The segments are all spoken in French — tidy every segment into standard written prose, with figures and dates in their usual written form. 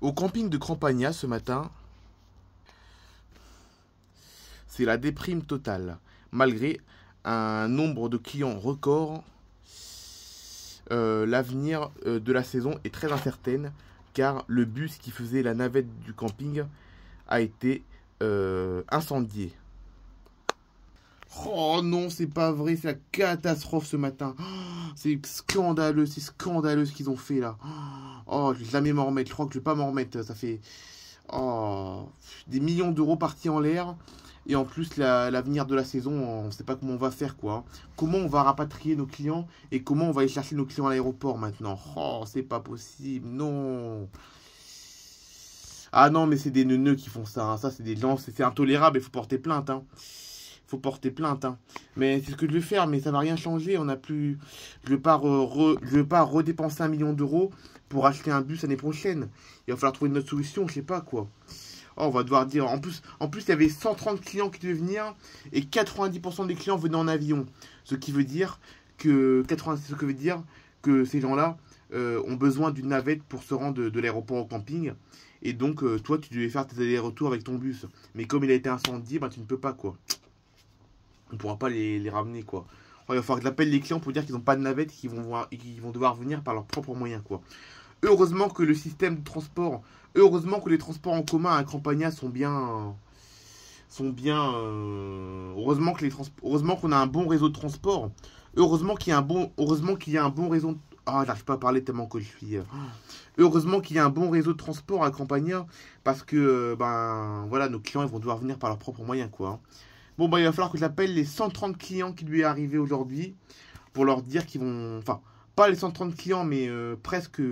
Au camping de Crampagna ce matin, c'est la déprime totale. Malgré un nombre de clients record, l'avenir de la saison est très incertaine car le bus qui faisait la navette du camping a été incendié. Oh non, c'est pas vrai, c'est la catastrophe ce matin. Oh, c'est scandaleux ce qu'ils ont fait là. Oh, je vais jamais m'en remettre, je crois que je vais pas m'en remettre. Ça fait des millions d'euros partis en l'air. Et en plus, l'avenir de la saison, on ne sait pas comment on va faire quoi. Comment on va rapatrier nos clients et comment on va aller chercher nos clients à l'aéroport maintenant. Oh, c'est pas possible, non. Ah non, mais c'est des neuneux qui font ça. Hein. Ça, c'est des gens, c'est intolérable, il faut porter plainte. Hein. Faut porter plainte. Hein. Mais c'est ce que je vais faire, mais ça va rien changer. On a plus. Je vais pas redépenser 1 million d'euros pour acheter un bus l'année prochaine. Il va falloir trouver une autre solution, je sais pas quoi. Oh, on va devoir dire. En plus, il y avait 130 clients qui devaient venir et 90% des clients venaient en avion. Ce qui veut dire que ces gens-là ont besoin d'une navette pour se rendre de l'aéroport au camping. Et donc, toi, tu devais faire tes allers-retours avec ton bus. Mais comme il a été incendié, tu ne peux pas, quoi. On ne pourra pas les ramener, quoi. Alors, il va falloir que j'appelle les clients pour dire qu'ils n'ont pas de navette et qu'ils vont devoir venir par leurs propres moyens, quoi. Heureusement que le système de transport, heureusement que les transports en commun à Crampagna heureusement qu'on a un bon réseau de transport. Heureusement qu'il y a un bon réseau. Ah, j'arrive pas à parler tellement que je suis. Heureusement qu'il y a un bon réseau de transport à Crampagna parce que voilà, nos clients ils vont devoir venir par leurs propres moyens, quoi. Bon, il va falloir que j'appelle les 130 clients qui lui est arrivé aujourd'hui pour leur dire qu'ils vont. Enfin, pas les 130 clients, mais presque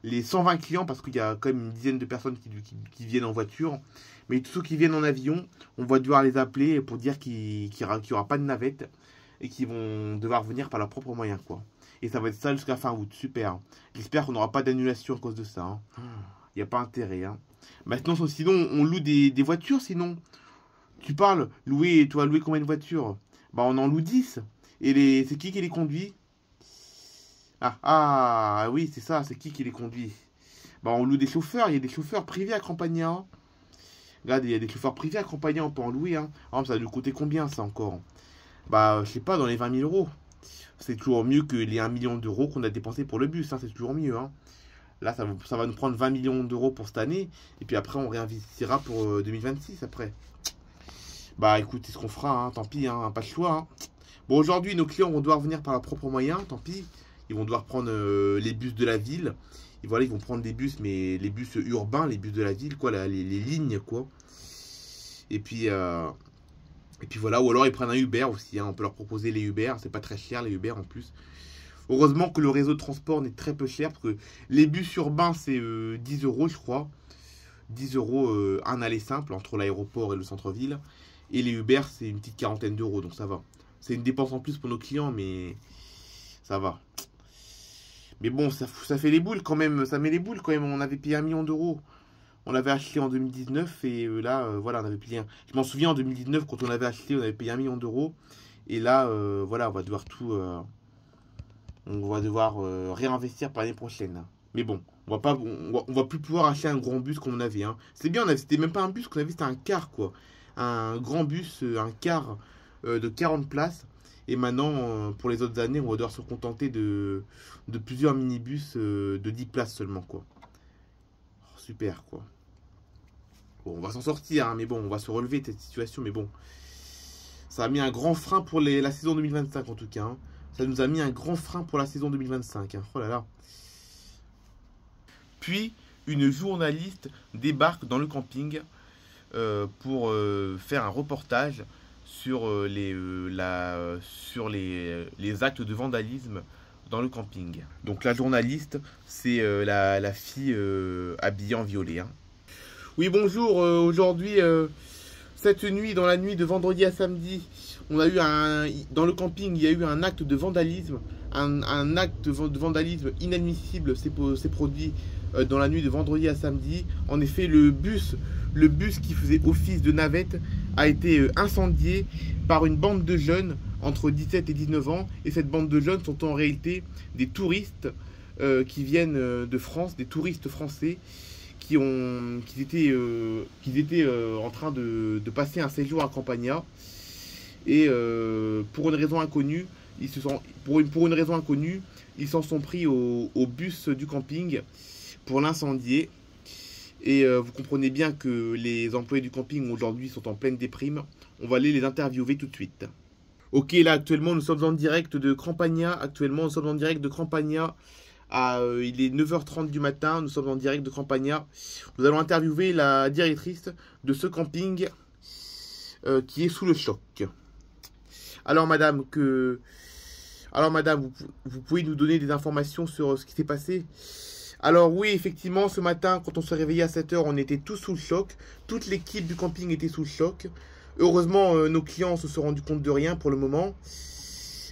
les 120 clients parce qu'il y a quand même une dizaine de personnes qui viennent en voiture. Mais tous ceux qui viennent en avion, on va devoir les appeler pour dire qu'il n'y aura pas de navette et qu'ils vont devoir venir par leurs propres moyens, quoi. Et ça va être ça jusqu'à fin août, super. J'espère qu'on n'aura pas d'annulation à cause de ça. Hein. Il n'y a pas intérêt. Hein. Maintenant, sinon, on loue des voitures, sinon. Tu parles, tu vas louer combien de voitures? On en loue 10. Et c'est qui les conduit? Oui, c'est ça, c'est qui les conduit? On loue des chauffeurs, il y a des chauffeurs privés à Crampagna. Hein. Regarde, il y a des chauffeurs privés à Crampagna, on peut en louer. Hein. Ça va nous coûter combien, ça, encore? Je sais pas, dans les 20 000 euros. C'est toujours mieux que les 1 million d'euros qu'on a dépensé pour le bus, hein, c'est toujours mieux. Hein. Là, ça va nous prendre 20 millions d'euros pour cette année. Et puis après, on réinvestira pour 2026 après. Écoute, c'est ce qu'on fera, hein, tant pis, hein, pas de choix. Hein. Bon, aujourd'hui, nos clients vont devoir venir par leurs propres moyens, tant pis. Ils vont devoir prendre les bus de la ville. Et voilà, ils vont prendre des bus, mais les bus urbains, les bus de la ville, quoi, les lignes, quoi. Et puis voilà, ou alors ils prennent un Uber aussi, hein, on peut leur proposer les Uber, c'est pas très cher les Uber en plus. Heureusement que le réseau de transport n'est très peu cher, parce que les bus urbains c'est 10 euros je crois. 10 euros un aller simple entre l'aéroport et le centre-ville. Et les Uber c'est une petite quarantaine d'euros, donc ça va. C'est une dépense en plus pour nos clients, mais ça va. Mais bon, ça fait les boules quand même, ça met les boules quand même, on avait payé 1 million d'euros. On l'avait acheté en 2019 et là, voilà, on avait payé. Je m'en souviens en 2019, quand on l'avait acheté, on avait payé 1 million d'euros. Et là, voilà, on va devoir réinvestir pour l'année prochaine. Mais bon, on va plus pouvoir acheter un grand bus comme on avait. Hein. C'est bien, c'était même pas un bus qu'on avait, c'était un car, quoi. Un grand bus, un car de 40 places. Et maintenant, pour les autres années, on va devoir se contenter de plusieurs minibus de 10 places seulement, quoi. Oh, super, quoi. Bon, on va s'en sortir, hein, mais bon, on va se relever de cette situation, mais bon. Ça a mis un grand frein pour la saison 2025, en tout cas. Hein. Ça nous a mis un grand frein pour la saison 2025. Hein. Oh là là. Puis, une journaliste débarque dans le camping pour faire un reportage sur les actes de vandalisme dans le camping. Donc, la journaliste, c'est la fille habillée en violet, hein. Oui, bonjour. Aujourd'hui, cette nuit, dans la nuit de vendredi à samedi, on a eu dans le camping, il y a eu un acte de vandalisme. Un acte de vandalisme inadmissible s'est produit dans la nuit de vendredi à samedi. En effet, le bus qui faisait office de navette a été incendié par une bande de jeunes entre 17 et 19 ans. Et cette bande de jeunes sont en réalité des touristes qui viennent de France, des touristes français. qu'ils étaient en train de passer un séjour à Campania. Et pour une raison inconnue, pour une raison inconnue, ils s'en sont pris au bus du camping pour l'incendier. Et vous comprenez bien que les employés du camping aujourd'hui sont en pleine déprime. On va aller les interviewer tout de suite. Ok, là actuellement nous sommes en direct de Campania. Il est 9h30 du matin, nous sommes en direct de Campania. Nous allons interviewer la directrice de ce camping qui est sous le choc. Alors madame, vous pouvez nous donner des informations sur ce qui s'est passé? Alors oui, effectivement, ce matin, quand on se réveillait à 7h, on était tous sous le choc. Toute l'équipe du camping était sous le choc. Heureusement, nos clients se sont rendus compte de rien pour le moment.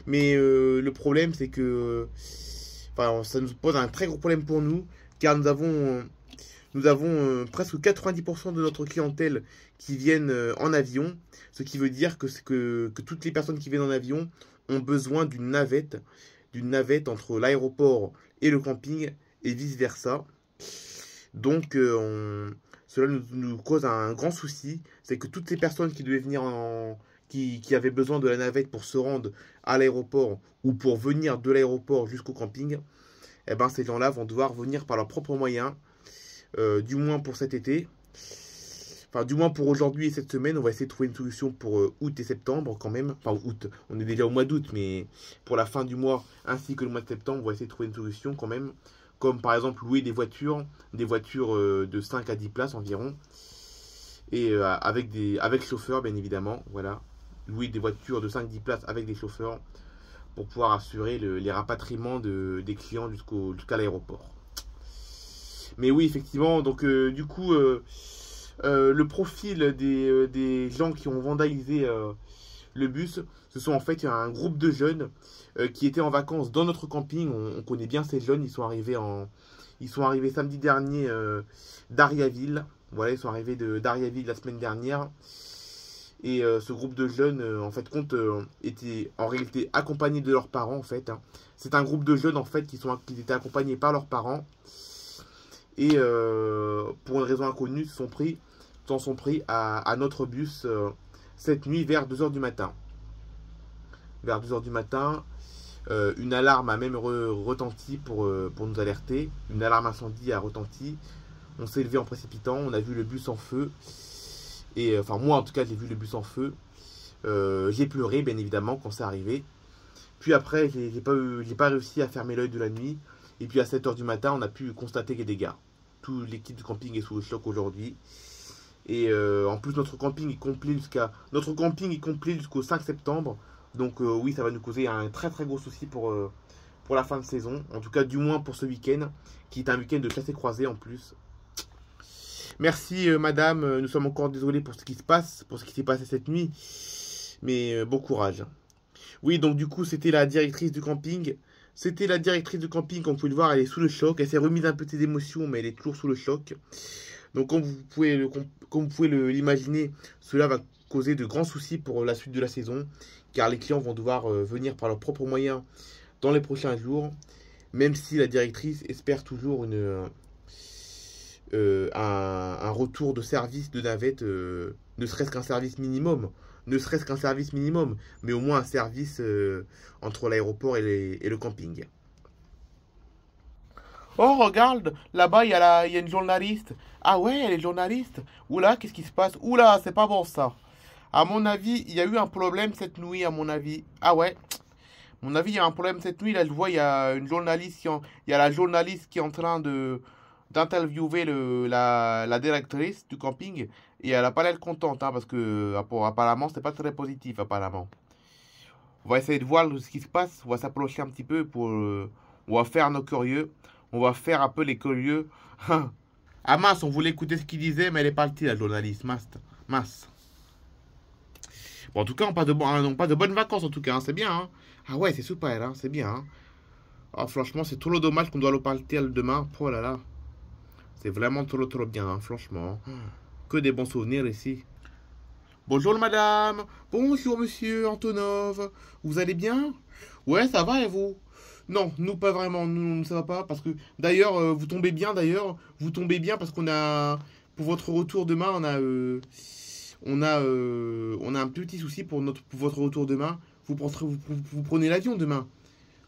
Mais le problème, c'est que ça nous pose un très gros problème pour nous, car nous avons presque 90% de notre clientèle qui viennent en avion, ce qui veut dire que toutes les personnes qui viennent en avion ont besoin d'une navette entre l'aéroport et le camping, et vice-versa. Donc, cela nous cause un grand souci. C'est que toutes ces personnes qui devaient venir qui avaient besoin de la navette pour se rendre à l'aéroport ou pour venir de l'aéroport jusqu'au camping, eh ben, ces gens-là vont devoir venir par leurs propres moyens, du moins pour cet été. Enfin, du moins pour aujourd'hui et cette semaine. On va essayer de trouver une solution pour août et septembre quand même. Enfin, août, on est déjà au mois d'août, mais pour la fin du mois ainsi que le mois de septembre, on va essayer de trouver une solution quand même. Comme par exemple louer des voitures de 5 à 10 places environ. Et avec chauffeur, bien évidemment. Voilà. Louer des voitures de 5-10 places avec des chauffeurs pour pouvoir assurer les rapatriements des clients jusqu'à l'aéroport. Mais oui, effectivement, donc du coup, le profil des gens qui ont vandalisé le bus, ce sont en fait un groupe de jeunes qui étaient en vacances dans notre camping. On connaît bien ces jeunes, ils sont arrivés samedi dernier d'Ariaville. Voilà, ils sont arrivés d'Ariaville la semaine dernière. Et ce groupe de jeunes, en fait, était en réalité accompagné de leurs parents, en fait. Hein. C'est un groupe de jeunes, en fait, qui étaient accompagnés par leurs parents. Et pour une raison inconnue, s'en sont pris à notre bus cette nuit vers 2h du matin. Vers 2h du matin, une alarme a même retenti pour nous alerter. Une alarme incendie a retenti. On s'est levé en précipitant, on a vu le bus en feu. Et enfin, moi en tout cas, j'ai vu le bus en feu. J'ai pleuré, bien évidemment, quand c'est arrivé. Puis après, j'ai pas réussi à fermer l'œil de la nuit. Et puis à 7h du matin, on a pu constater les dégâts. Toute l'équipe du camping est sous le choc aujourd'hui. Et en plus, notre camping est complet jusqu'au 5 septembre. Donc oui, ça va nous causer un très très gros souci pour la fin de saison. En tout cas, du moins pour ce week-end, qui est un week-end de chassé-croisé en plus. Merci madame, nous sommes encore désolés pour ce qui se passe, pour ce qui s'est passé cette nuit. Mais bon courage. Oui, donc du coup, c'était la directrice du camping. Comme vous pouvez le voir, elle est sous le choc. Elle s'est remise un peu de ses émotions, mais elle est toujours sous le choc. Donc comme vous pouvez l'imaginer, cela va causer de grands soucis pour la suite de la saison, car les clients vont devoir venir par leurs propres moyens dans les prochains jours, même si la directrice espère toujours un retour de service de navette, ne serait-ce qu'un service minimum, mais au moins un service entre l'aéroport et le camping. Oh, regarde, là-bas, il y a une journaliste. Ah ouais, elle est journaliste. Oula, qu'est-ce qui se passe? Oula, c'est pas bon ça. À mon avis, il y a eu un problème cette nuit, à mon avis. Ah ouais, à mon avis, il y a un problème cette nuit. Là, je vois, il y a la journaliste qui est en train d'interviewer la directrice du camping. Et elle a pas l'air contente, hein, parce que apparemment, c'est pas très positif, apparemment. On va essayer de voir ce qui se passe. On va s'approcher un petit peu on va faire nos curieux. On va faire un peu les curieux. Ah mince, on voulait écouter ce qu'il disait, mais elle est partie, la journaliste. Mince. Bon, en tout cas, on passe de bonnes vacances, en tout cas. Hein, c'est bien. Hein. Ah ouais, c'est super, hein, c'est bien. Hein. Ah, franchement, c'est trop dommage qu'on doit le parler demain. Oh là là. C'est vraiment trop bien, hein, franchement. Que des bons souvenirs ici. Bonjour madame. Bonjour monsieur Antonov. Vous allez bien? Ouais, ça va et vous? Non, nous pas vraiment, nous ça va pas parce que d'ailleurs vous tombez bien vous tombez bien parce qu'on a pour votre retour demain, on a un petit souci pour votre retour demain. Vous prenez l'avion demain.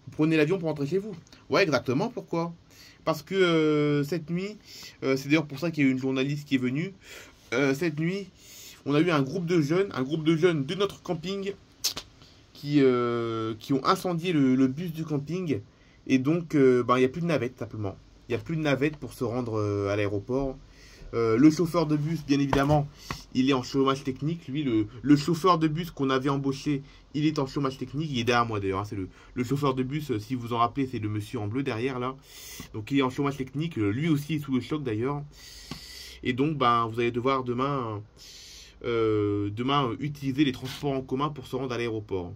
Vous prenez l'avion pour rentrer chez vous. Ouais, exactement. Pourquoi? Parce que cette nuit, c'est d'ailleurs pour ça qu'il y a eu une journaliste qui est venue. Cette nuit, on a eu un groupe de jeunes de notre camping qui ont incendié le bus du camping. Et donc, ben, il n'y a plus de navette, simplement. Il n'y a plus de navette pour se rendre à l'aéroport. Le chauffeur de bus, bien évidemment, il est en chômage technique. Lui, le chauffeur de bus qu'on avait embauché, il est en chômage technique. Il est derrière moi d'ailleurs, hein. C'est le chauffeur de bus, si vous en rappelez, c'est le monsieur en bleu derrière là. Donc il est en chômage technique. Lui aussi est sous le choc d'ailleurs. Et donc, ben, vous allez devoir demain utiliser les transports en commun pour se rendre à l'aéroport.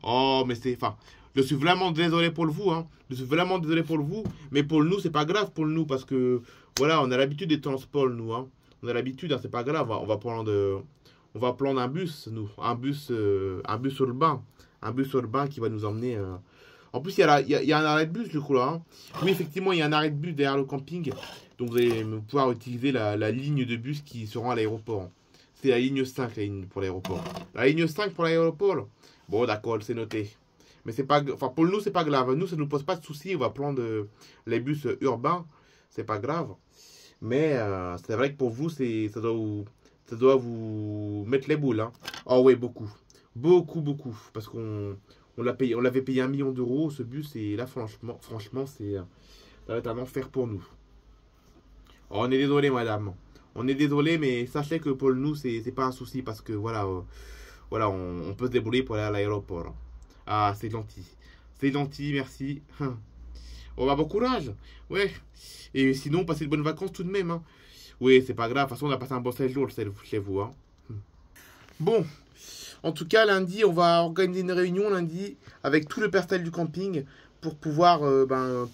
Oh, mais c'est. Enfin, je suis vraiment désolé pour le vous, hein. Je suis vraiment désolé pour le vous. Mais pour nous, c'est pas grave pour nous parce que, voilà, on a l'habitude des transports, nous, hein. On a l'habitude, hein, c'est pas grave. On va prendre un bus, nous. Un bus urbain. Un bus urbain qui va nous emmener. En plus, il y a un arrêt de bus, je crois, hein. Oui, effectivement, il y a un arrêt de bus derrière le camping. Donc, vous allez pouvoir utiliser la ligne de bus qui se rend à l'aéroport. C'est la ligne 5, la ligne pour l'aéroport. La ligne 5 pour l'aéroport. Bon, d'accord, c'est noté. Mais c'est pas, enfin pour nous c'est pas grave. Nous ça nous pose pas de soucis. On va prendre les bus urbains, c'est pas grave. Mais c'est vrai que pour vous ça doit vous mettre les boules. Hein. Oh oui beaucoup, beaucoup parce on l'avait payé 1 million d'euros ce bus et là franchement ça va être un enfer pour nous. Oh, on est désolé madame. On est désolé mais sachez que pour nous c'est pas un souci parce que voilà, on peut se débrouiller pour aller à l'aéroport. Ah, c'est gentil. C'est gentil, merci. On va bon courage. Ouais. Et sinon, passez de bonnes vacances tout de même. Hein. Oui, c'est pas grave. De toute façon, on a passé un bon séjour chez vous. Hein. Bon. En tout cas, lundi, on va organiser une réunion lundi avec tout le personnel du camping pour pouvoir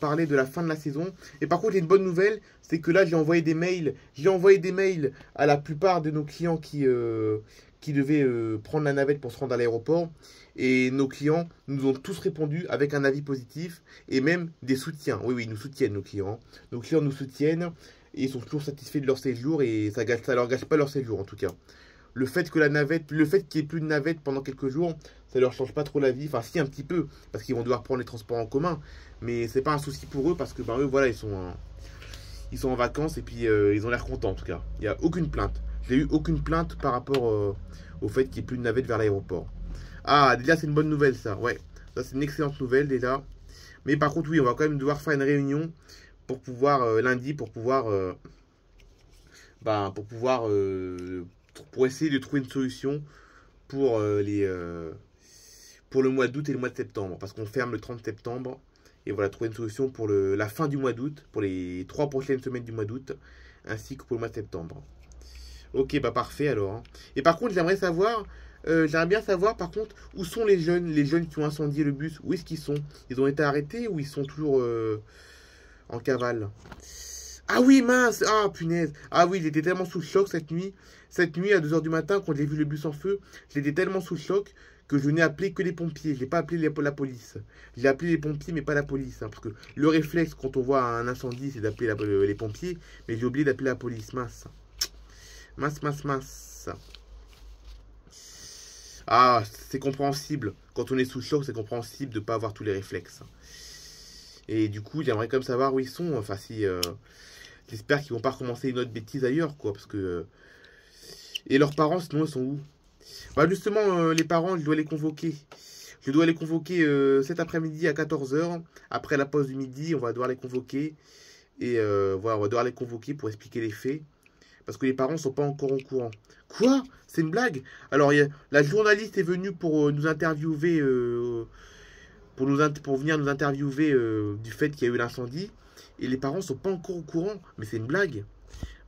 parler de la fin de la saison. Et par contre, il y a une bonne nouvelle, c'est que là, j'ai envoyé des mails. J'ai envoyé des mails à la plupart de nos clients qui devaient prendre la navette pour se rendre à l'aéroport. Et nos clients nous ont tous répondu avec un avis positif et même des soutiens. Oui, ils nous soutiennent, nos clients. Nos clients nous soutiennent et ils sont toujours satisfaits de leur séjour et ça leur gâche pas leur séjour en tout cas. Le fait qu'il n'y ait plus de navette pendant quelques jours, ça leur change pas trop la vie. Enfin, si, un petit peu, parce qu'ils vont devoir prendre les transports en commun. Mais c'est pas un souci pour eux parce que, eux, voilà, ils sont en vacances et puis ils ont l'air contents en tout cas. Il n'y a aucune plainte. J'ai eu aucune plainte par rapport au fait qu'il n'y ait plus de navette vers l'aéroport. Ah, déjà, c'est une bonne nouvelle, ça. Ouais, ça, c'est une excellente nouvelle, déjà. Mais par contre, oui, on va quand même devoir faire une réunion pour pouvoir, lundi, pour essayer de trouver une solution pour, pour le mois d'août et le mois de septembre. Parce qu'on ferme le 30 septembre. Et voilà, trouver une solution pour la fin du mois d'août, pour les 3 prochaines semaines du mois d'août, ainsi que pour le mois de septembre. Ok, bah parfait alors. Hein. Et par contre, j'aimerais bien savoir par contre où sont les jeunes qui ont incendié le bus. Où est-ce qu'ils sont? Ils ont été arrêtés ou ils sont toujours en cavale? Ah oui, mince! Ah, punaise! Ah oui, j'étais tellement sous le choc cette nuit. Cette nuit, à 2 heures du matin, quand j'ai vu le bus en feu, j'étais tellement sous le choc que je n'ai appelé que les pompiers. Je n'ai pas appelé la police. J'ai appelé les pompiers, mais pas la police. Hein, parce que le réflexe, quand on voit un incendie, c'est d'appeler les pompiers. Mais j'ai oublié d'appeler la police. Mince. Mince. Ah, c'est compréhensible. Quand on est sous le choc, c'est compréhensible de ne pas avoir tous les réflexes. Et du coup, j'aimerais quand même savoir où ils sont. Enfin, si... j'espère qu'ils vont pas recommencer une autre bêtise ailleurs, quoi. Parce que... Et leurs parents, sinon, ils sont où? Bah justement, les parents, je dois les convoquer. Je dois les convoquer cet après-midi à 14 h. Après la pause du midi, on va devoir les convoquer. Et voilà, on va devoir les convoquer pour expliquer les faits. Parce que les parents ne sont pas encore au courant. Quoi? C'est une blague? Alors, la journaliste est venue pour nous interviewer... pour venir nous interviewer du fait qu'il y a eu l'incendie. Et les parents sont pas encore au courant. Mais c'est une blague.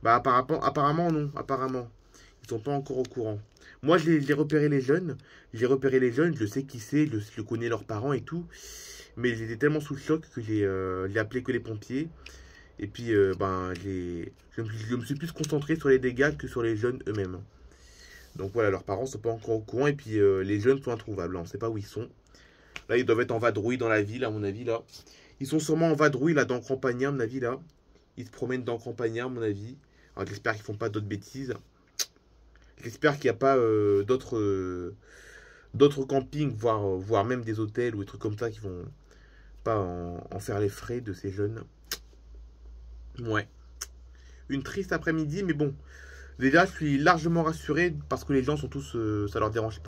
Bah apparemment non. Apparemment. Ils sont pas encore au courant. Moi j'ai repéré les jeunes. Je sais qui c'est. Je connais leurs parents et tout. Mais j'étais tellement sous le choc que j'ai appelé que les pompiers. Et puis je me suis plus concentré sur les dégâts que sur les jeunes eux-mêmes. Donc voilà, leurs parents sont pas encore au courant. Et puis les jeunes sont introuvables. On ne sait pas où ils sont. Là, ils doivent être en vadrouille dans la ville, à mon avis, là. Ils sont sûrement en vadrouille, là, dans Campagna, à mon avis, là. Ils se promènent dans Campagna, à mon avis. Alors, j'espère qu'ils font pas d'autres bêtises. J'espère qu'il n'y a pas d'autres campings, voire même des hôtels ou des trucs comme ça qui vont pas en faire les frais de ces jeunes. Ouais. Une triste après-midi, mais bon. Déjà, je suis largement rassuré parce que les gens sont tous... ça leur dérange pas.